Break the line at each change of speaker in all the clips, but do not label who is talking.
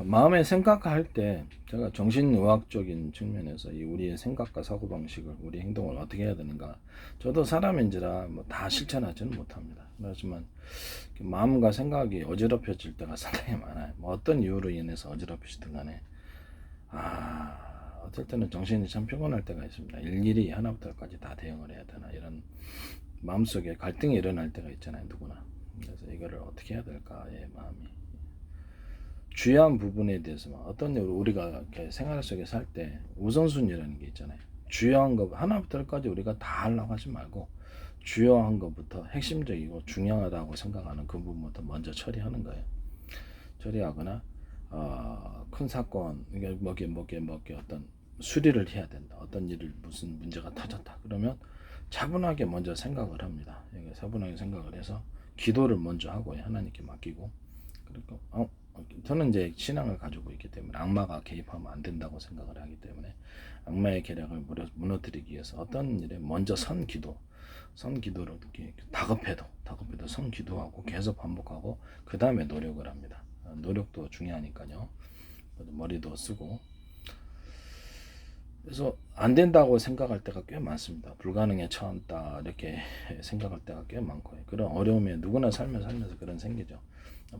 마음의 생각할 때 제가 정신의학적인 측면에서 이 우리의 생각과 사고방식을 우리 행동을 어떻게 해야 되는가, 저도 사람인지라 뭐 다 실천하지는 못합니다. 그렇지만 마음과 생각이 어지럽혀질 때가 상당히 많아요. 뭐 어떤 이유로 인해서 어지럽히시든 간에 어떨 때는 정신이 참 피곤할 때가 있습니다. 일일이 하나부터 열까지 다 대응을 해야 되나, 이런 마음속에 갈등이 일어날 때가 있잖아요, 누구나. 그래서 이거를 어떻게 해야 될까의 마음이, 주요한 부분에 대해서만, 어떤 우리가 이렇게 생활 속에 살 때 우선순위라는 게 있잖아요. 주요한 거 하나부터 열까지 우리가 다 하려고 하지 말고, 주요한 것부터, 핵심적이고 중요하다고 생각하는 그 부분부터 먼저 처리하는 거예요. 처리하거나 큰 사건, 이게 뭐게 어떤 수리를 해야 된다, 어떤 일을 무슨 문제가 터졌다 그러면 차분하게 먼저 생각을 합니다. 차분하게 생각을 해서 기도를 먼저 하고 하나님께 맡기고, 그리고 저는 이제 신앙을 가지고 있기 때문에 악마가 개입하면 안 된다고 생각을 하기 때문에, 악마의 계략을 무너뜨리기 위해서 어떤 일에 먼저 선 기도로, 이렇게 다급해도 선 기도하고 계속 반복하고 그 다음에 노력을 합니다. 노력도 중요하니까요. 머리도 쓰고. 그래서 안 된다고 생각할 때가 꽤 많습니다. 불가능에 처한다 이렇게 생각할 때가 꽤 많고요. 그런 어려움에 누구나 살면서 그런 생기죠.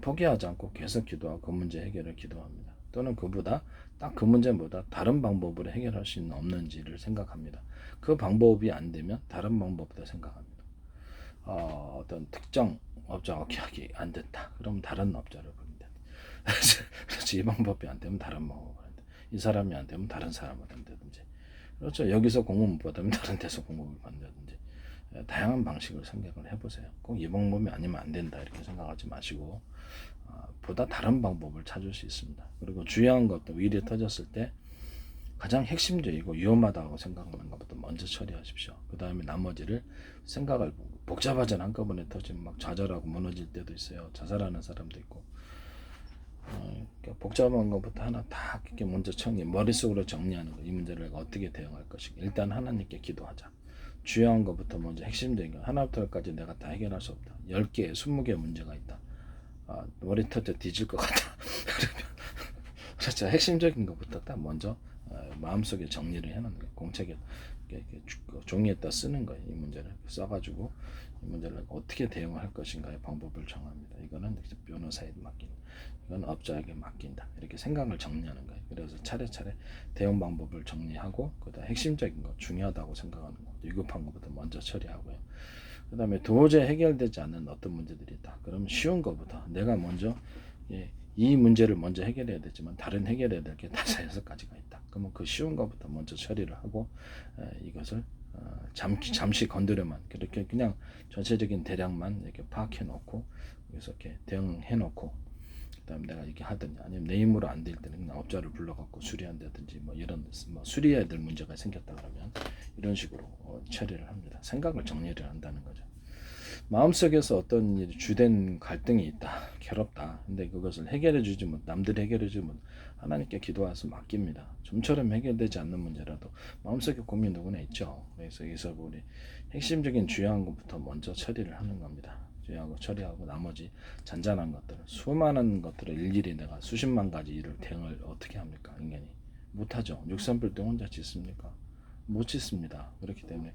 포기하지 않고 계속 기도하고 그 문제 해결을 기도합니다. 또는 그보다 딱 그 문제보다 다른 방법으로 해결할 수 있는 없는지를 생각합니다. 그 방법이 안 되면 다른 방법도 생각합니다. 어떤 특정 업자가 계약이 안 됐다, 그럼 다른 업자를 봅니다. 그렇지, 이 방법이 안 되면 다른 방법을 한다, 이 사람이 안 되면 다른 사람을 한다든지, 그렇죠, 여기서 공급 못 받으면 다른 데서 공급을 받는다든지, 다양한 방식을 생각을 해보세요. 꼭 이 방법이 아니면 안 된다 이렇게 생각하지 마시고, 보다 다른 방법을 찾을 수 있습니다. 그리고 중요한 것도 일이 터졌을 때 가장 핵심적이고 위험하다고 생각하는 것부터 먼저 처리하십시오. 그 다음에 나머지를 생각을, 복잡하진 한꺼번에 터지면 막 좌절하고 무너질 때도 있어요. 자살하는 사람도 있고. 그러니까 복잡한 것부터 하나 다 이렇게 먼저 머릿속으로 정리하는 거. 이 문제를 어떻게 대응할 것인가. 일단 하나님께 기도하자. 주요한 것부터 먼저, 핵심적인 거 하나부터 열까지 내가 다 해결할 수 없다. 10개, 20개 문제가 있다. 머리 터져 뒤질 것 같다. 그러면 그렇죠. 핵심적인 것부터 딱 먼저 마음속에 정리를 해놓는 거예요. 공책에 종이에다 쓰는 거예요. 이 문제를 써가지고 이 문제를 어떻게 대응할 것인가의 방법을 정합니다. 이거는 변호사에게 맡긴다, 이건 업자에게 맡긴다, 이렇게 생각을 정리하는 거예요. 그래서 차례차례 대응 방법을 정리하고, 그다음 핵심적인 것, 중요하다고 생각하는 것, 위급한 것부터 먼저 처리하고요. 그 다음에 도저히 해결되지 않는 어떤 문제들이 있다, 그러면 쉬운 것부터 내가 먼저, 이 문제를 먼저 해결해야 되지만 다른 해결해야 될 게 다섯 여섯 가지가 있다. 그러면 그 쉬운 것부터 먼저 처리를 하고, 이것을 잠시 건드려만, 그렇게 그냥 전체적인 대략만 이렇게 파악해 놓고, 그래서 이렇게 대응해 놓고, 그다음에 내가 이렇게 하든지, 아니면 내 힘으로 안 될 때는 그냥 업자를 불러갖고 수리한다든지, 뭐 이런 수리해야 될 문제가 생겼다 그러면 이런 식으로 처리를 합니다. 생각을 정리를 한다는 거죠. 마음속에서 어떤 일이 주된 갈등이 있다, 괴롭다, 근데 그것을 해결해 주지 못, 남들이 해결해 주지 못, 하나님께 기도해서 맡깁니다. 좀처럼 해결되지 않는 문제라도 마음속에 고민 누구나 있죠. 그래서 여기서 우리 핵심적인 중요한 것부터 먼저 처리를 하는 겁니다. 중요하고 처리하고, 나머지 잔잔한 것들, 수많은 것들을 일일이 내가 수십만 가지 일을 대응을 어떻게 합니까? 인간이 못하죠. 육선불도 혼자 짓습니까? 못 짓습니다. 그렇기 때문에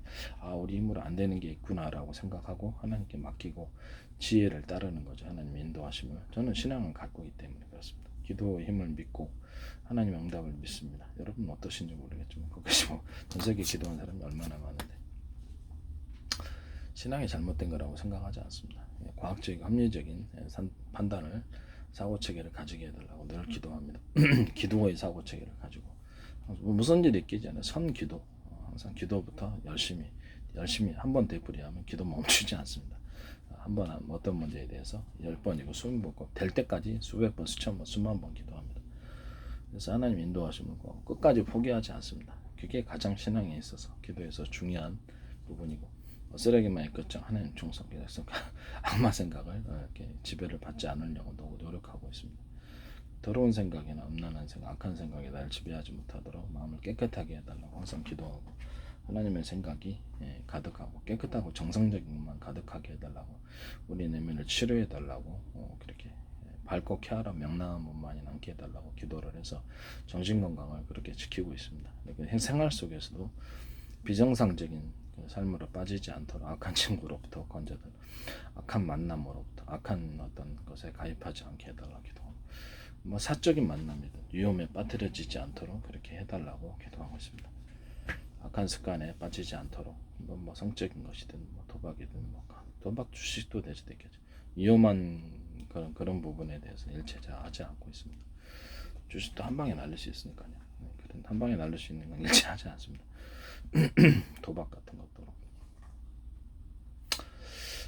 우리 힘으로 안 되는 게 있구나라고 생각하고 하나님께 맡기고 지혜를 따르는 거죠. 하나님 인도하심을. 저는 신앙을 갖고 있기 때문에 그렇습니다. 기도의 힘을 믿고 하나님 응답을 믿습니다. 여러분 어떠신지 모르겠지만 거기서 전 세계 기도하는 사람이 얼마나 많은데 신앙이 잘못된 거라고 생각하지 않습니다. 과학적이고 합리적인 판단을, 사고체계를 가지게 해달라고 늘 기도합니다. 기도의 사고체계를 가지고 무슨 일이 있겠잖아요. 선기도, 항상 기도부터 열심히 한 번 되풀이하면 기도 멈추지 않습니다. 한 번 어떤 문제에 대해서 10번이고 20번 될 때까지 수백 번, 수천 번, 수만 번 기도합니다. 그래서 하나님 인도하시면 끝까지 포기하지 않습니다. 그게 가장 신앙에 있어서 기도에서 중요한 부분이고, 쓰레기만 있겠죠. 하나님 충성. 그래서 악마 생각을 이렇게 지배를 받지 않으려고 노력하고 있습니다. 더러운 생각이나 음란한 생각, 악한 생각이 나를 지배하지 못하도록 마음을 깨끗하게 해달라고 항상 기도하고, 하나님의 생각이 가득하고 깨끗하고 정상적인 것만 가득하게 해달라고, 우리 내면을 치료해달라고 그렇게 밝고 쾌활한 명랑한 몸만이 남게 해달라고 기도를 해서 정신 건강을 그렇게 지키고 있습니다. 생활 속에서도 비정상적인 삶으로 빠지지 않도록 악한 친구로부터 건져들, 악한 만남으로부터 악한 어떤 것에 가입하지 않게 해달라고 기도하고, 뭐 사적인 만남이든 위험에 빠뜨려지지 않도록 그렇게 해달라고 기도하고 있습니다. 악한 습관에 빠지지 않도록 뭐 성적인 것이든 뭐 도박이든 뭐 도박 주식도 되겠죠. 위험한 그런 부분에 대해서 일체하지 않고 있습니다. 주식도 한 방에 날릴 수 있으니까요. 그런 한 방에 날릴 수 있는 건 일체하지 않습니다. 도박 같은 것도.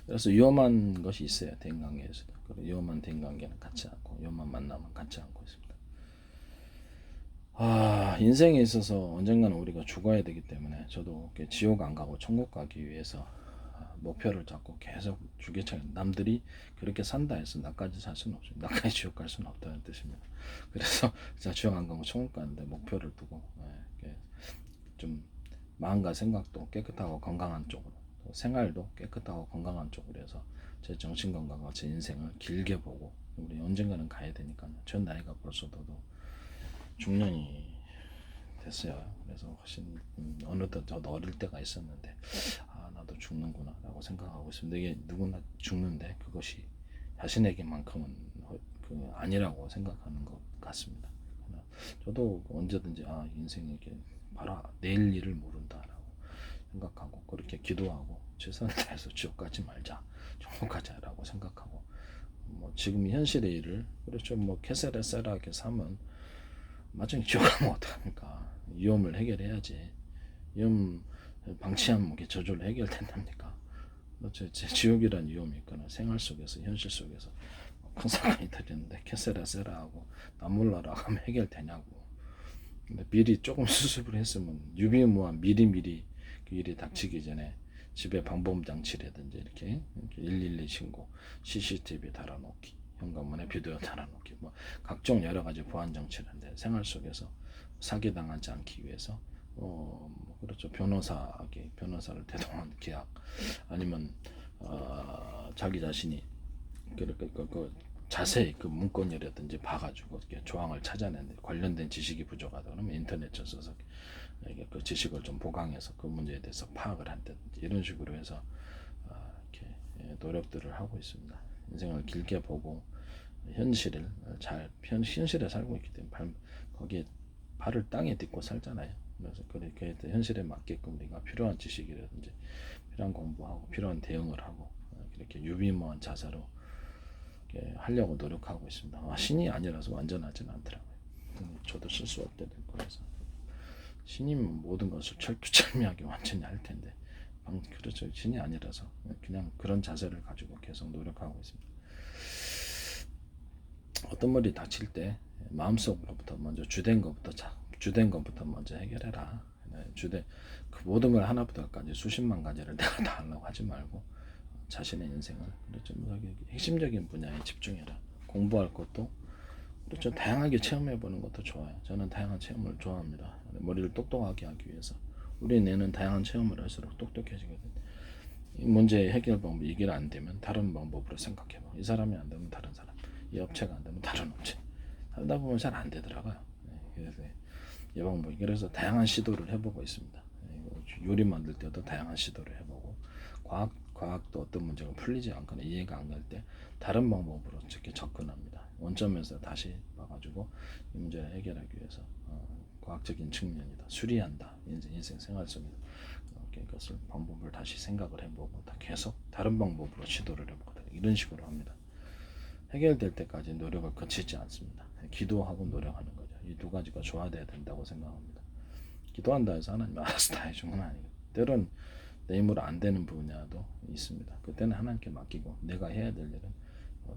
그래서 위험한 것이 있어요. 대인관계에서도. 위험한 대인관계는 갖지 않고 위험한 만남은 갖지 않고 있습니다. 인생에 있어서 언젠가는 우리가 죽어야 되기 때문에 저도 지옥 안 가고 천국 가기 위해서 목표를 잡고 계속 주기차게, 남들이 그렇게 산다 해서 나까지 살 수는 없어요. 나까지 지옥 갈 수는 없다는 뜻입니다. 그래서 진짜 지옥 안 가고 천국 가는데 목표를 두고 좀 마음과 생각도 깨끗하고 건강한 쪽으로, 생활도 깨끗하고 건강한 쪽으로 해서 제 정신 건강과 제 인생을 길게 보고, 우리 언젠가는 가야 되니까요. 전 나이가 벌써 저도 중년이 됐어요. 그래서 훨씬 어느덧 저도 어릴 때가 있었는데 나도 죽는구나 라고 생각하고 있습니다. 이게 누구나 죽는데 그것이 자신에게만큼은 아니라고 생각하는 것 같습니다. 저도 언제든지 인생이 이렇게 봐라, 내일 일을 모른다라고 생각하고 그렇게 기도하고 최선을 다해서 지옥 가지 말자, 천국 가자라고 생각하고, 뭐 지금 현실의 일을 그렇죠, 뭐 캐세레세라하게 사면 나중에 지옥 가면 어떡합니까? 위험을 해결해야지. 위험 방치하면 저절로 해결된답니까? 제 지옥이란 위험이 있거나 생활 속에서, 현실 속에서 큰 사건이 터졌는데 캐세라세라하고 나몰라라 하면 해결되냐고. 근데 미리 조금 수습을 했으면 유비무환 미리미리 그 일이 닥치기 전에 집에 방범 장치라든지 이렇게 112 신고, CCTV 달아놓기, 현관문에 비디오 달아놓기, 뭐 각종 여러 가지 보안 장치인데 생활 속에서 사기 당하지 않기 위해서 그렇죠, 변호사를 대동한 계약, 아니면 자기 자신이 그 자세히 그 문건이라든지 봐가지고 조항을 찾아내는데 관련된 지식이 부족하다 그러면 인터넷 써서 그 지식을 좀 보강해서 그 문제에 대해서 파악을 한다든지 이런 식으로 해서 이렇게 노력들을 하고 있습니다. 인생을 길게 보고 현실에 살고 있기 때문에 거기에 발을 땅에 딛고 살잖아요. 그래서 그렇게 현실에 맞게끔 우리가 필요한 지식이라든지 필요한 공부하고 필요한 대응을 하고 이렇게 유비무한 자세로 하려고 노력하고 있습니다. 신이 아니라서 완전하지는 않더라고요. 저도 실수할 때도 있고 그래서 신이면 모든 것을 철두철미하게 완전히 할 텐데 그렇죠, 신이 아니라서 그냥 그런 자세를 가지고 계속 노력하고 있습니다. 어떤 일이 닥칠 때 마음속으로부터 먼저 주된 것부터 먼저 해결해라. 그 모든 걸 하나부터 까지 수십만 가지를 내가 다 하려고 하지 말고 자신의 인생을 그렇죠, 핵심적인 분야에 집중해라. 공부할 것도 그렇죠, 다양하게 체험해보는 것도 좋아요. 저는 다양한 체험을 좋아합니다. 머리를 똑똑하게 하기 위해서 우리 뇌는 다양한 체험을 할수록 똑똑해지거든. 이 문제의 해결 방법이 이게 안 되면 다른 방법으로 생각해봐. 이 사람이 안 되면 다른 사람, 이 업체가 안 되면 다른 업체. 하다 보면 잘 안 되더라고요. 그래서 이 방법이, 그래서 다양한 시도를 해보고 있습니다. 요리 만들 때도 다양한 시도를 해보고, 과학도 어떤 문제가 풀리지 않거나 이해가 안 갈 때 다른 방법으로 이렇게 접근합니다. 원점에서 다시 봐가지고 이 문제를 해결하기 위해서 과학적인 측면이다, 수리한다, 인생 생활 속에서 그것을 방법을 다시 생각을 해보고 계속 다른 방법으로 시도를 해보거든요. 이런 식으로 합니다. 해결될 때까지 노력을 거치지 않습니다. 기도하고 노력하는 거죠. 이 두 가지가 조화돼야 된다고 생각합니다. 기도한다 해서 하나님 알아서 다 해주는 건 아니고, 때론 내 힘으로 안 되는 분야도 있습니다. 그때는 하나님께 맡기고 내가 해야 될 일은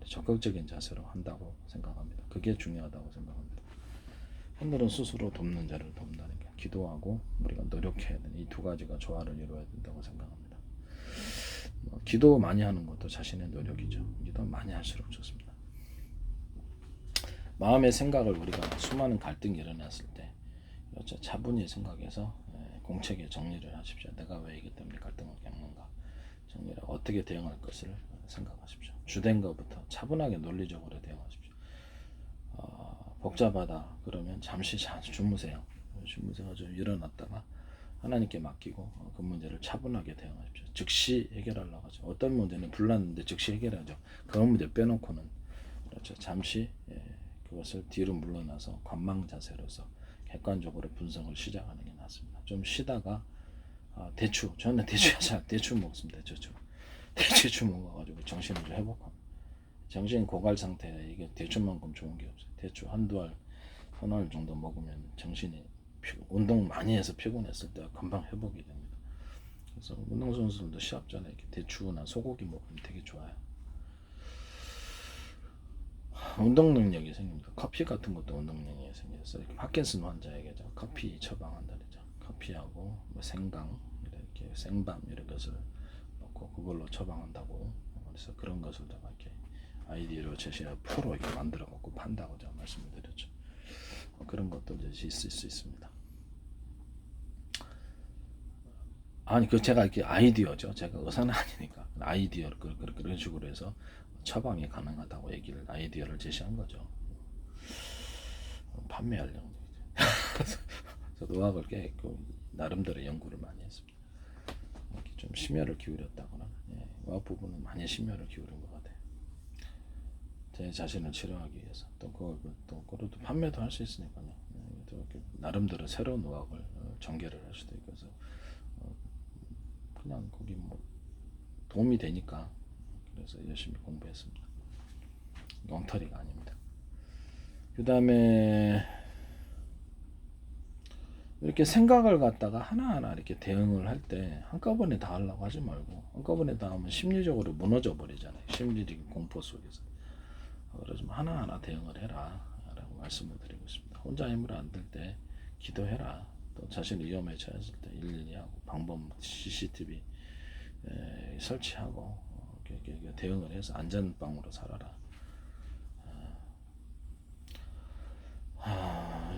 적극적인 자세로 한다고 생각합니다. 그게 중요하다고 생각합니다. 하늘은 스스로 돕는 자를 돕는다는 게, 기도하고 우리가 노력해야 되는 이 두 가지가 조화를 이루어야 된다고 생각합니다. 기도 많이 하는 것도 자신의 노력이죠. 기도 많이 할수록 좋습니다. 마음의 생각을 우리가 수많은 갈등이 일어났을 때 차분히 생각해서 공책에 정리를 하십시오. 내가 왜 이기 때문에 갈등을 겪는가, 정리를 어떻게 대응할 것을 생각하십시오. 주된 것부터 차분하게 논리적으로 대응하십시오. 복잡하다 그러면 잠시 주무세요. 주무셔가지고 일어났다가 하나님께 맡기고 그 문제를 차분하게 대응하십시오. 즉시 해결하려고 하죠. 어떤 문제는 불났는데 즉시 해결하죠. 그 문제 빼놓고는 그렇죠. 잠시 그것을 뒤로 물러나서 관망 자세로서 객관적으로 분석을 시작하는 게 낫습니다. 좀 쉬다가 저는 대추 먹습니다. 대추 먹어가지고 정신을 좀 회복합니다. 정신 고갈 상태에 이게 대추만큼 좋은 게 없어요. 대추 한두 알, 서너 알 정도 먹으면 정신이 운동 많이 해서 피곤했을 때 금방 회복이 됩니다. 그래서 운동선수들도 시합 전에 이렇게 대추나 소고기 먹으면 되게 좋아요. 운동 능력이 생깁니다. 커피 같은 것도 운동 능력이 생겨서 파킨슨 환자에게 커피 처방한다 그러죠. 커피하고 뭐 생강 이렇게 생밤 이런 것을 넣고 그걸로 처방한다고. 그래서 그런 것을 이렇게 아이디어로 제시해 프로 이렇게 만들어 갖고 판다고 제가 말씀을 드렸죠. 그런 것도 이제 있을 수 있습니다. 아니 그 제가 이렇게 아이디어죠. 제가 의사는 아니니까 아이디어를 그런 식으로 해서 처방이 가능하다고 아이디어를 제시한 거죠. 판매하려고. 그래서 의학을 꽤 나름대로 연구를 많이 했습니다. 이렇게 좀 심혈을 기울였다거나 의학 부분은 많이 심혈을 기울인 것 같아요. 제 자신을 치료하기 위해서 또 그것도 판매도 할 수 있으니까요. 또 나름대로 새로운 의학을 전개를 할 수도 있고 해서 그냥 거기 뭐 도움이 되니까 그래서 열심히 공부했습니다. 엉터리가 아닙니다. 그 다음에 이렇게 생각을 갖다가 하나하나 이렇게 대응을 할 때 한꺼번에 다 하려고 하지 말고 한꺼번에 다 하면 심리적으로 무너져 버리잖아요. 심리적인 공포 속에서. 그래서 좀 하나하나 대응을 해라 라고 말씀을 드리고 있습니다. 혼자 힘을 안 들 때 기도해라. 또 자신이 위험에 처했을 때 112하고 방범 CCTV 설치하고 대응을 해서 안전방으로 살아라.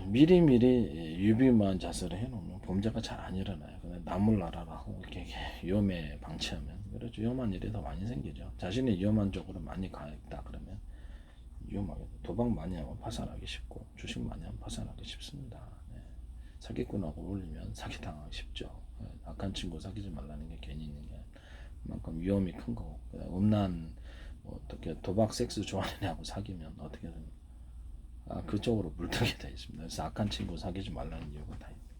미리미리 유비무한 자세를 해놓으면 범죄가 잘 안 일어나요. 그냥 나몰라라 하고 이렇게 위험에 방치하면 그렇죠. 위험한 일이 더 많이 생기죠. 자신이 위험한 쪽으로 많이 가 있다 그러면 위험하게 도박 많이 하면 파산하기 쉽고 주식 많이 하면 파산하기 쉽습니다. 사기꾼하고 어울리면 사기당하기 쉽죠. 악한 친구 사귀지 말라는 게 괜히 있는 게 그만큼 위험이 큰 거고 음란 어떻게 도박 섹스 좋아하는 애하고 사귀면 어떻게 됩니까? 그쪽으로 물들게 되어 있습니다. 그래서 악한 친구 사귀지 말라는 이유가 다 있습니다.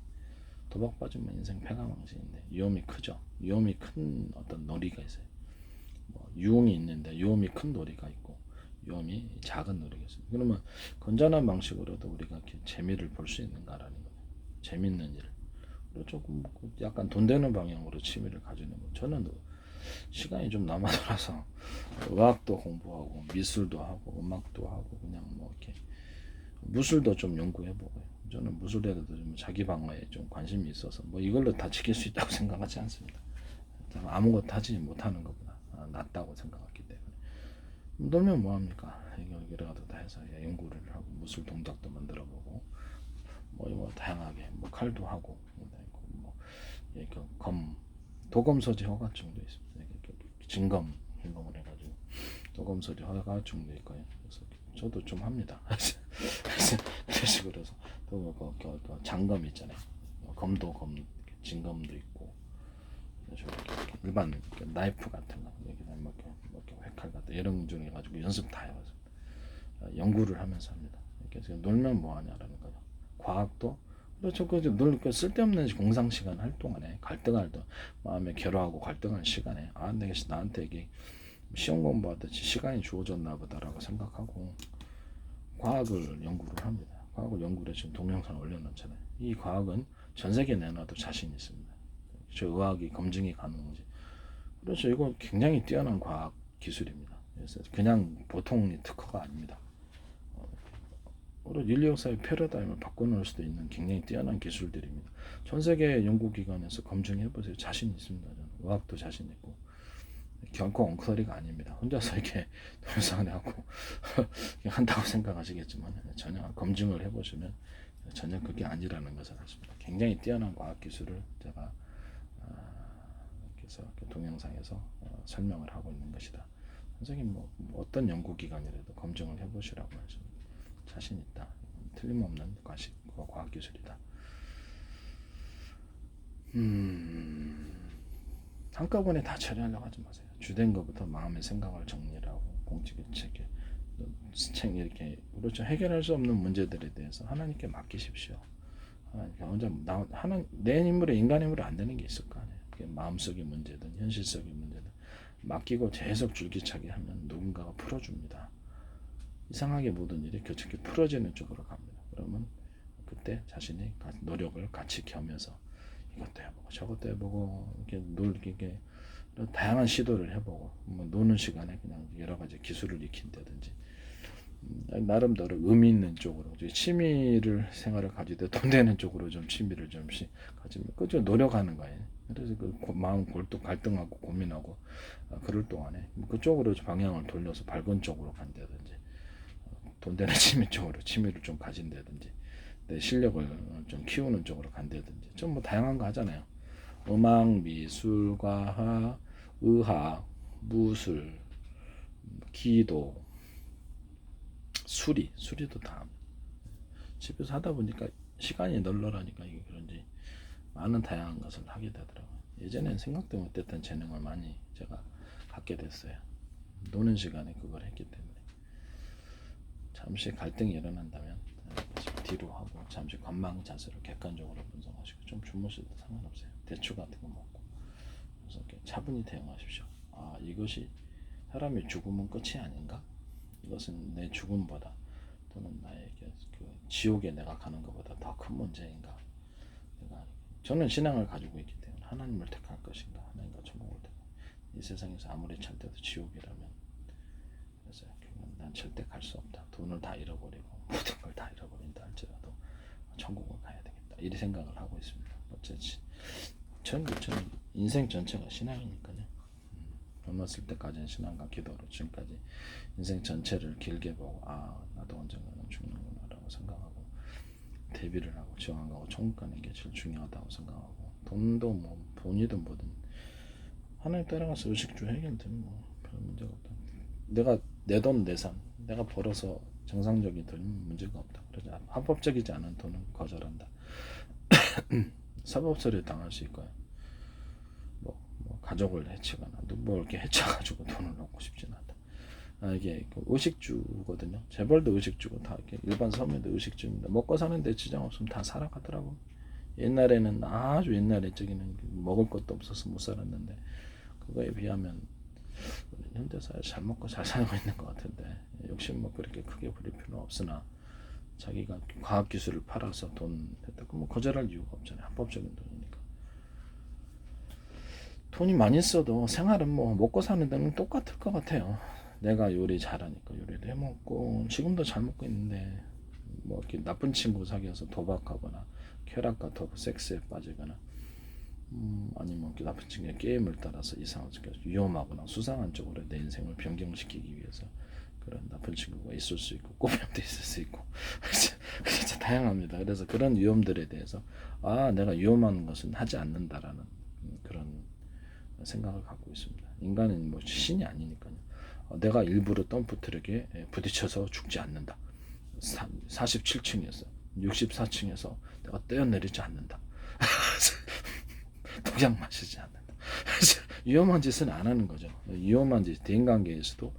도박 빠지면 인생 패가망신인데 위험이 크죠. 위험이 큰 어떤 놀이가 있어요. 유흥이 있는데 위험이 큰 놀이가 있고 위험이 작은 놀이가 있어요. 그러면 건전한 방식으로도 우리가 이렇게 재미를 볼 수 있는가라는 거예요. 재밌는 일. 그리고 조금 약간 돈 되는 방향으로 취미를 가지는 거. 저는 시간이 좀 남아돌아서 의학도 공부하고 미술도 하고 음악도 하고 그냥 뭐 이렇게 무술도 좀 연구해보고요. 저는 무술에도 좀 자기 방어에 좀 관심이 있어서 뭐 이걸로 다 지킬 수 있다고 생각하지 않습니다. 아무것도 하지 못하는 것보다 낫다고 생각했기 때문에 놀면 뭐합니까? 이거라도 다 해서 연구를 하고 무술 동작도 만들어보고 뭐 다양하게 뭐 칼도 하고 뭐 도검 소지 허가증도 있습니다. 진검을 해가지고 도검 소지 허가증도 있고요. 그래서 저도 좀 합니다. 그런 식으로 해서 또 장검 있잖아요. 검도 진검도 있고 이렇게 일반 나이프 같은 거 칼 같은 이런 중에 가지고 연습 다 해서 연구를 하면서 합니다. 그래서 놀면 뭐하냐라는 거죠. 과학도 그렇죠. 늘 쓸데없는 공상 시간 할 동안에 갈등할 때 마음에 괴로워하고 갈등할 시간에 나한테 이게 시험 공부하듯이 시간이 주어졌나 보다라고 생각하고 과학을 연구를 합니다. 과학을 연구를 지금 동영상 올려놓잖아요. 이 과학은 전 세계에 내놔도 자신 있습니다. 저 의학이 검증이 가능한지. 그렇죠. 이거 굉장히 뛰어난 과학 기술입니다. 그래서 그냥 보통 특허가 아닙니다. 인류 역사의 패러다임을 바꿔놓을 수도 있는 굉장히 뛰어난 기술들입니다. 전 세계 연구기관에서 검증해보세요. 자신 있습니다. 저는. 의학도 자신 있고 결코 엉터리가 아닙니다. 혼자서 이렇게 동영상을 하고 한다고 생각하시겠지만 전혀 검증을 해보시면 전혀 그게 아니라는 것을 아십니다. 굉장히 뛰어난 과학 기술을 제가 그래서 동영상에서 설명을 하고 있는 것이다. 선생님 어떤 연구기관이라도 검증을 해보시라고 하십니다. 자신 있다. 틀림없는 과학 기술이다. 한꺼번에 다 처리하려고 하지 마세요. 주된 것부터 마음의 생각을 정리하고 공직일체계 이렇게 그렇죠. 해결할 수 없는 문제들에 대해서 하나님께 맡기십시오. 하나님께 혼자 내 힘으로 인간 힘으로 안 되는 게 있을 거 아니에요. 마음속의 문제든 현실적인 문제든 맡기고 계속 줄기차게 하면 누군가가 풀어줍니다. 이상하게 모든 일이 교착이 풀어지는 쪽으로 갑니다. 그러면 그때 자신이 노력을 같이 겸해서 이것도 해보고 저것도 해보고 이렇게 다양한 시도를 해보고 뭐 노는 시간에 그냥 여러 가지 기술을 익힌다든지 나름대로 의미 있는 쪽으로 취미를 생활을 가지되 돈 되는 쪽으로 좀 취미를 좀씩 가지면 그저 노력하는 거예요. 그래서 그 마음 골도 갈등하고 고민하고 그럴 동안에 그쪽으로 방향을 돌려서 밝은 쪽으로 간다든지 돈 되는 취미 쪽으로 취미를 좀 가진다든지 내 실력을 좀 키우는 쪽으로 간다든지 좀 뭐 다양한 거 하잖아요. 음악, 미술, 과학, 의학, 무술, 기도, 수리도 다 집에서 하다 보니까 시간이 널널하니까 이게 그런지 많은 다양한 것을 하게 되더라고요. 예전엔 생각도 못했던 재능을 많이 제가 갖게 됐어요. 노는 시간에 그걸 했기 때문에 잠시 갈등이 일어난다면 뒤로 하고 잠시 관망 자세로 객관적으로 분석하시고 좀 주무셔도 상관없어요. 대추 같은 거 먹고 그래서 이렇게 차분히 대응하십시오. 아, 이것이 사람의 죽음은 끝이 아닌가? 이것은 내 죽음보다 또는 나에게 그 지옥에 내가 가는 것보다 더 큰 문제인가? 저는 신앙을 가지고 있기 때문에 하나님을 택할 것인가? 하나님과 천국을 택할 이 세상에서 아무리 잘 때도 지옥이라면 그래서 난 절대 갈 수 없다. 돈을 다 잃어버리고 모든 걸 다 잃어버린다 할지라도 천국을 가야 되겠다. 이런 생각을 하고 있습니다. 어쨌든 저는 인생 전체가 신앙이니까요. 젊었을 때까지는 신앙과 기도로 지금까지 인생 전체를 길게 보고 나도 언젠가는 죽는구나 라고 생각하고 대비를 하고 지원하고 천국 가는 게 제일 중요하다고 생각하고 돈도 뭐 돈이든 뭐든 하나님 따라가서 의식주 해결되면 뭐 별 문제가 없다. 내가 내 돈 내산 내가 벌어서 정상적인 돈이면 문제가 없다. 그래서 합법적이지 않은 돈은 거절한다. 사법처리 당할 수 있고요. 뭐 가족을 해치거나 뭐 이렇게 해쳐가지고 돈을 얻고 싶지는 않다. 이게 의식주거든요. 재벌도 의식주고 다 이렇게 일반 서민도 의식주입니다. 먹고 사는데 지장 없으면 다 살아가더라고. 옛날에는 아주 옛날에 저기는 먹을 것도 없어서 못 살았는데 그거에 비하면 현대사회 잘 먹고 잘 살고 있는 것 같은데 욕심 뭐 그렇게 크게 부릴 필요는 없으나 자기가 과학기술을 팔아서 돈 했다고 뭐 거절할 이유가 없잖아요. 합법적인 돈이니까. 돈이 많이 써도 생활은 뭐 먹고 사는 데는 똑같을 것 같아요. 내가 요리 잘하니까 요리를 해먹고 지금도 잘 먹고 있는데 뭐 이렇게 나쁜 친구 사귀어서 도박하거나 쾌락과 섹스에 빠지거나 아니면 나쁜 친구의 게임을 따라서 이상한 위험하거나 수상한 쪽으로 내 인생을 변경시키기 위해서 그런 나쁜 친구가 있을 수 있고 꼬병도 있을 수 있고 진짜 다양합니다. 그래서 그런 위험들에 대해서 내가 위험한 것은 하지 않는다라는 그런 생각을 갖고 있습니다. 인간은 뭐 신이 아니니까요. 내가 일부러 덤프트럭에 부딪혀서 죽지 않는다. 47층에서 64층에서 내가 뛰어내리지 않는다. 독약 마시지 않는다. 위험한 짓은 안 하는 거죠. 위험한 짓, 대인관계에서도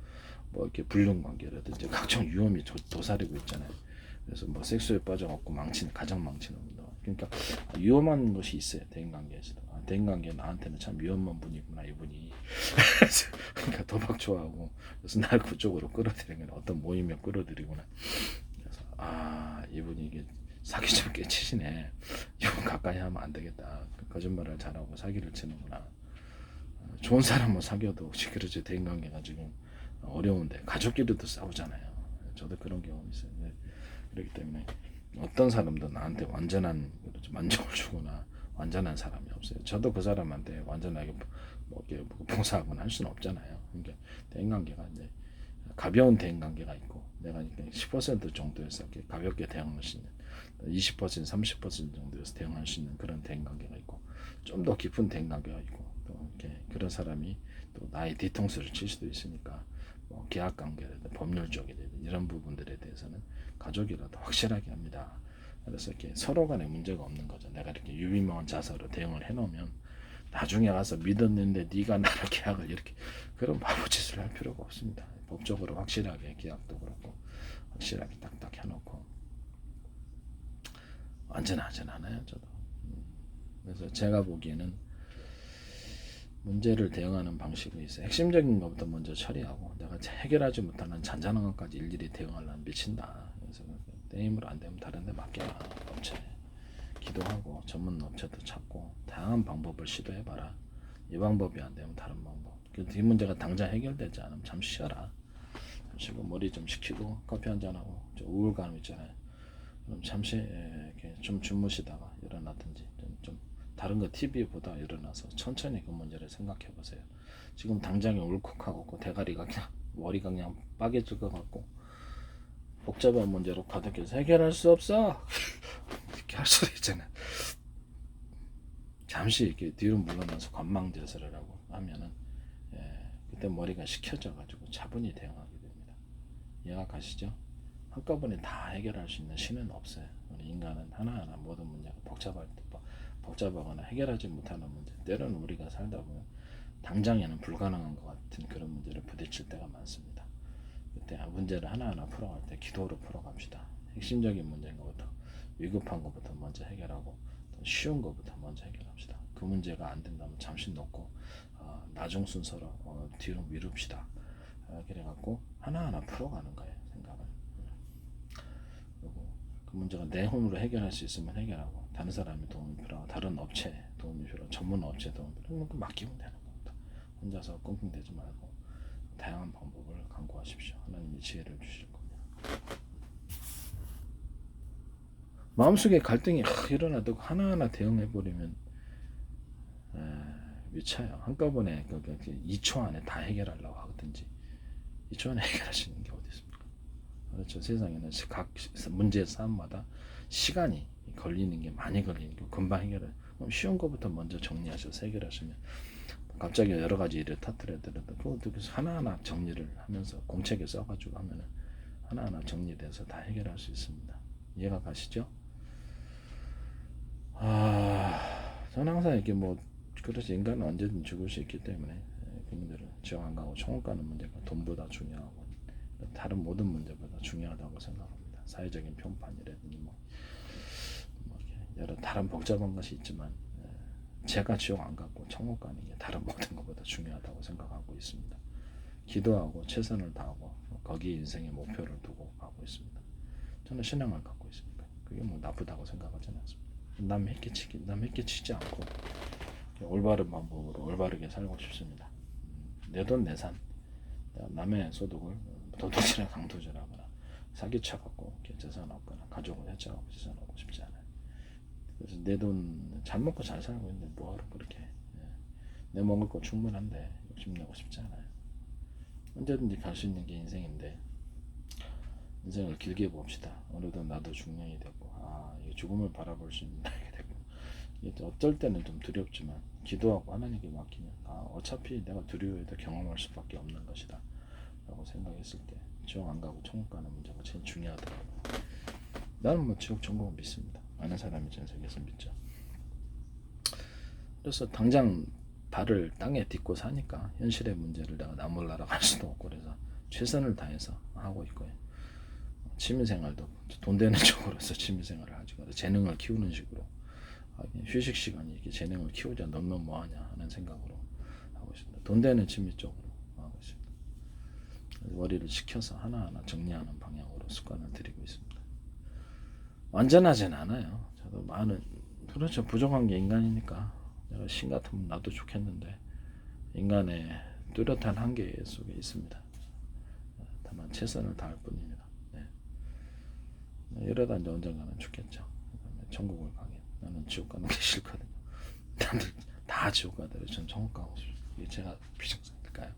뭐 이렇게 불륜관계라든지 각종 위험이 도사리고 있잖아요. 그래서 뭐 섹스에 빠져갖고 가장 망치는 겁니다. 그러니까 위험한 것이 있어요. 대인관계에서도. 대인관계 나한테는 참 위험한 분이구나 이분이. 그러니까 도박 좋아하고 그래서 날 그쪽으로 끌어들이는 어떤 모임에 끌어들이구나. 그래서 이분이 이게 사기 좀 깨치시네. 이분 가까이 하면 안 되겠다. 거짓말을 잘하고 사기를 치는구나. 좋은 사람은 사귀어도 혹시 그러지 대인관계가 지금 어려운데 가족끼리도 싸우잖아요. 저도 그런 경험이 있어요. 그렇기 때문에 어떤 사람도 나한테 완전한 만족을 주거나 완전한 사람이 없어요. 저도 그 사람한테 완전하게 뭐 봉사하거나 할 수는 없잖아요. 그러니까 대인관계가 이제 가벼운 대인관계가 있고 내가 10% 정도에서 이렇게 가볍게 대응할 수 있는 20% 30% 정도에서 대응할 수 있는 그런 대인관계가 있고 좀 더 깊은 대인관계가 있고 또 이렇게 그런 사람이 또 나의 뒤통수를 칠 수도 있으니까 뭐 계약관계라든 법률적이든 이런 부분들에 대해서는 가족이라도 확실하게 합니다. 그래서 이렇게 서로 간에 문제가 없는 거죠. 내가 이렇게 유비무원 자서로 대응을 해놓으면 나중에 가서 믿었는데 네가 나랑 계약을 이렇게 그런 바보짓을 할 필요가 없습니다. 법적으로 확실하게 계약도 그렇고 확실하게 딱딱 해놓고 안전하진 않아요. 저도. 그래서 제가 보기에는 문제를 대응하는 방식이 있어요. 핵심적인 것부터 먼저 처리하고 내가 해결하지 못하는 잔잔한 것까지 일일이 대응하려면 미친다. 그래서 내 힘으로 안 되면 다른 데 맡겨라. 업체 기도하고 전문 업체도 찾고 다양한 방법을 시도해봐라. 이 방법이 안 되면 다른 방법. 이 문제가 당장 해결되지 않으면 잠시 쉬어라. 잠시 머리 좀 식히고 커피 한잔하고 우울감 있잖아요. 그럼 잠시 이렇게 좀 주무시다가 일어나든지 좀 다른 거 TV 보다 일어나서 천천히 그 문제를 생각해 보세요. 지금 당장에 울컥하고 대가리가 그냥 머리가 그냥 빠개질 것 같고 복잡한 문제로 가득해서 해결할 수 없어 이렇게 할 수도 있잖아요. 잠시 이렇게 뒤로 물러나서 관망제설을 하고 하면은 그때 머리가 식혀져 가지고 차분히 대응하게 됩니다. 이해가 가시죠? 한꺼번에 다 해결할 수 있는 신은 없어요. 우리 인간은 하나하나 모든 문제가 복잡하거나 해결하지 못하는 문제, 때로는 우리가 살다 보면 당장에는 불가능한 것 같은 그런 문제를 부딪힐 때가 많습니다. 그때 문제를 하나하나 풀어갈 때 기도로 풀어갑시다. 핵심적인 문제인 것부터 위급한 것부터 먼저 해결하고 쉬운 것부터 먼저 해결합시다. 그 문제가 안 된다면 잠시 놓고 나중 순서로 뒤로 미룹시다. 그래갖고 하나하나 풀어가는 거예요. 생각을. 그리고 그 문제가 내 힘으로 해결할 수 있으면 해결하고 다른 사람의 도움이 필요하고 다른 업체 도움이 필요하고 전문 업체 도움이 필요하면 맡기면 되는 겁니다. 혼자서 끙끙대지 말고 다양한 방법을 강구하십시오. 하나님이 지혜를 주실 겁니다. 마음속에 갈등이 일어나도 하나하나 대응해버리면 미쳐요. 한꺼번에 2초 안에 다 해결하려고 하든지 2초 안에 해결할 수 있는 게 어디 있습니까? 그렇죠. 세상에는 각 문제 싸움마다 시간이 걸리는 게 많이 걸리는 게 금방 해결해. 그럼 쉬운 것부터 먼저 정리하셔서 해결하시면 갑자기 여러 가지 일을 터뜨려더라도 그것도 하나하나 정리를 하면서 공책에 써가지고 하면은 하나하나 정리돼서 다 해결할 수 있습니다. 이해가 가시죠? 저는 항상 이렇게 그렇지 인간은 언제든 죽을 수 있기 때문에 그 문제를 지옥 안 가고 천국 가는 문제가 돈보다 중요하고 다른 모든 문제보다 중요하다고 생각합니다. 사회적인 평판이라든지 여러 다른 복잡한 것이 있지만 제가 지옥 안 가고 천국 가는 게 다른 모든 것보다 중요하다고 생각하고 있습니다. 기도하고 최선을 다하고 거기에 인생의 목표를 두고 가고 있습니다. 저는 신앙을 갖고 있으니까 그게 나쁘다고 생각하지는 않습니다. 남 해끼치지 않고 올바른 방법으로 올바르게 살고 싶습니다. 내 돈 내산 남의 소득을 도둑질이나 강도질하거나 사기쳐갖고 재산 얻거나 가족을 해쳐갖고 재산 얻고 싶지 않아요. 그래서 내 돈 잘 먹고 잘 살고 있는데 뭐하러 그렇게 내 먹을 거 충분한데 욕심내고 싶지 않아요. 언제든지 갈 수 있는 게 인생인데 인생을 길게 봅시다. 어느덧 나도 중년이 됐고 이 죽음을 바라볼 수 있는 나이가 됐고 이게 어쩔 때는 좀 두렵지만 기도하고 하나님께 맡기면 어차피 내가 두려워해도 경험할 수밖에 없는 것이다 라고 생각했을 때 지옥 안 가고 천국 가는 문제가 제일 중요하더라고요. 나는 지옥 천국은 믿습니다. 많은 사람이 전 세계에서 믿죠. 그래서 당장 발을 땅에 딛고 사니까 현실의 문제를 내가 나 몰라라 갈 수도 없고 그래서 최선을 다해서 하고 있고요. 취미생활도 돈 되는 쪽으로서 취미생활을 하죠. 재능을 키우는 식으로 휴식 시간이 이렇게 재능을 키우자 너면 뭐하냐 하는 생각으로 하고 있습니다. 돈 되는 취미 쪽으로 하고 있습니다. 머리를 식혀서 하나하나 정리하는 방향으로 습관을 들이고 있습니다. 완전하진 않아요. 저도 그렇죠. 부족한 게 인간이니까 내가 신 같으면 나도 좋겠는데 인간의 뚜렷한 한계 속에 있습니다. 다만 최선을 다할 뿐입니다. 이러다 이제 언젠가는 죽겠죠. 천국을 가긴. 나는 지옥 가는 게 싫거든요. 남들 다 지옥 가더라도 전 천국 가고 싶어요. 이게 제가 비정상일까요?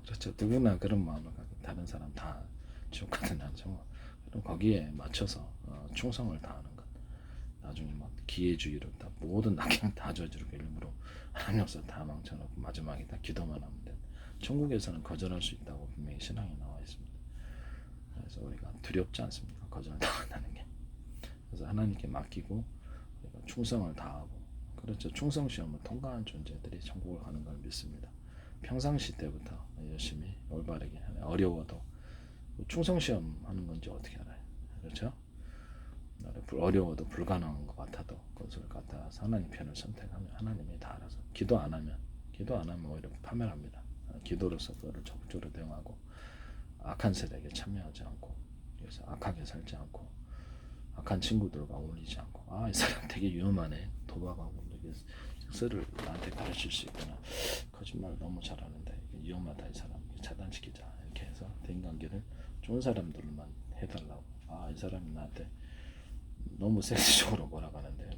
그렇죠. 누구나 그런 마음을 갖고 다른 사람 다 지옥 가든 나는 천국. 그럼 거기에 맞춰서 충성을 다하는 것. 나중에 기회주의로 다 모든 낙향 다 저지르고 일부러 하나님 없어 다 망쳐놓고 마지막에 다 기도만 하면 돼. 천국에서는 거절할 수 있다고 분명히 신앙에 나와 있습니다. 그래서 그래서 우리가 두렵지 않습니까? 거절당한다는 게. 그래서 하나님께 맡기고 우리가 충성을 다하고, 그렇죠. 충성 시험을 통과한 존재들이 천국을 가는 걸 믿습니다. 평상시 때부터 열심히 올바르게, 어려워도 충성 시험 하는 건지 어떻게 알아요? 그렇죠? 어려워도 불가능한 것 같아도 그것을 갖다 하나님 편을 선택하면 하나님이 다 알아서, 기도 안 하면 오히려 파멸합니다. 기도로서 그거를 적극적으로 대응하고 악한 세력에 참여하지 않고, 그래서 악하게 살지 않고, 악한 친구들과 어울리지 않고, 이 사람 되게 위험하네, 도박하고 이렇게 썰을 나한테 가르칠 수 있구나, 거짓말 너무 잘하는데 위험하다, 이 사람 차단시키자, 이렇게 해서 대인관계를 좋은 사람들만 해달라고. 이 사람이 나한테 너무 섹시적으로 몰아가는데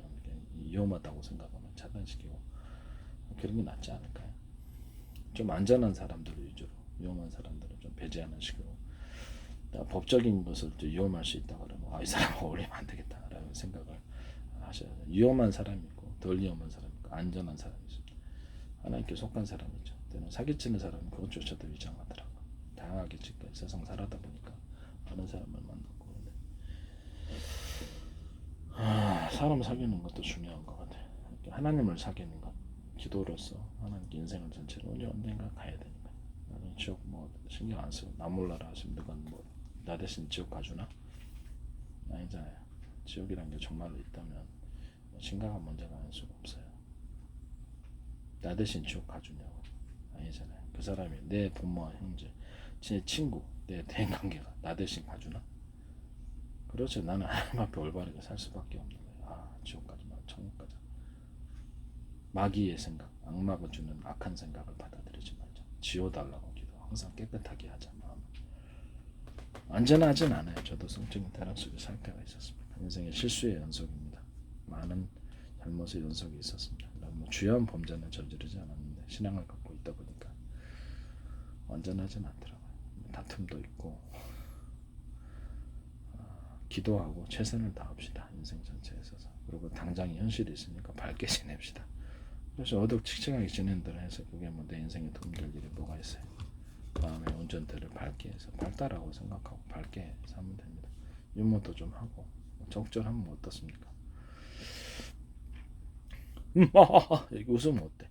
위험하다고 생각하면 차단시키고, 그런 게 낫지 않을까요? 좀 안전한 사람들 위주로, 위험한 사람들은 좀 배제하는 식으로. 법적인 것을 좀 위험할 수 있다 그러면 이 사람 어울리면 안 되겠다라는 생각을 하셔야 돼요. 위험한 사람이 있고 덜 위험한 사람이 있고 안전한 사람이 있습니다. 하나님께 속한 사람이죠. 때는 사기치는 사람은 그것조차도 위장하더라고. 다양하게 지금 세상 살아다 보니까 많은 사람을 만났고. 그런데 사람 사귀는 것도 중요한 것 같아요. 하나님을 사귀는 것, 기도로서 하나님께 인생을 전체로 언젠가 가야 되니까. 나는 지옥 뭐 신경 안 쓰고 나 몰라라 하시면 누가 나 대신 지옥 가주나? 아니잖아요. 지옥이란 게 정말로 있다면 심각한 문제가 아닐 수가 없어요. 나 대신 지옥 가주냐고? 아니잖아요. 그 사람이 내 부모와 형제, 제 친구, 내 대인관계가 나 대신 가주나? 그렇죠. 나는 하나님 앞에 올바르게 살 수밖에 없는 거예요. 지옥 가지 마, 천국 가자. 마귀의 생각, 악마가 주는 악한 생각을 받아들이지 말자. 지워달라고 기도. 항상 깨끗하게 하자. 마음. 안전하진 않아요. 저도 성적인 타락 속에 살 때가 있었습니다. 인생의 실수의 연속입니다. 많은 잘못의 연속이 있었습니다. 주요한 범죄는 저지르지 않았는데 신앙을 갖고 있다 보니까 완전하진 않더라고요. 다툼도 있고, 기도하고 최선을 다합시다. 인생 전체에 있어서. 그리고 당장의 현실이 있으니까 밝게 지냅시다. 그래서 어둑칙칙하게 지낸 대로 해서 그게 내 인생에 도움될 일이 뭐가 있어요. 마음의 운전대를 밝게 해서 밝다라고 생각하고 밝게 살면 됩니다. 유머도 좀 하고 적절하면 어떻습니까? 이렇게 웃으면 어때?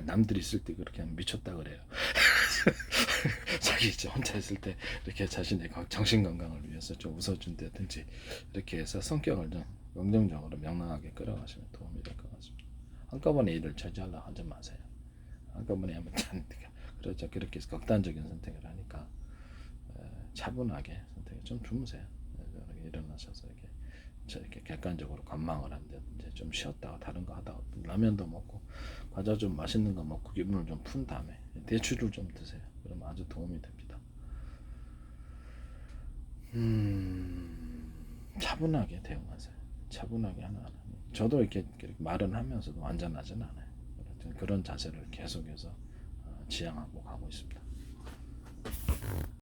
남들 있을 때 그렇게 하면 미쳤다 그래요. 자기 이제 혼자 있을 때 이렇게 자신의 정신 건강을 위해서 좀 웃어준다든지 이렇게 해서 성격을 좀 긍정적으로 명랑하게 끌어가시면 도움이 될 것 같습니다. 한꺼번에 일을 처리하려고 하지 마세요. 한꺼번에 하면 그렇죠. 그렇게 극단적인 선택을 하니까 차분하게 선택을 좀 주무세요. 이렇게 일어나셔서 이렇게 객관적으로 관망을 한데 이제 좀 쉬었다가 다른 거 하다가 라면도 먹고 과자 좀 맛있는 거 먹고 기분을 좀 푼 다음에 대추를 좀 드세요. 그러면 아주 도움이 됩니다. 차분하게 대응하세요. 차분하게 하나하나. 저도 이렇게 말은 하면서도 완전하진 않아요. 그런 자세를 계속해서 지향하고 가고 있습니다.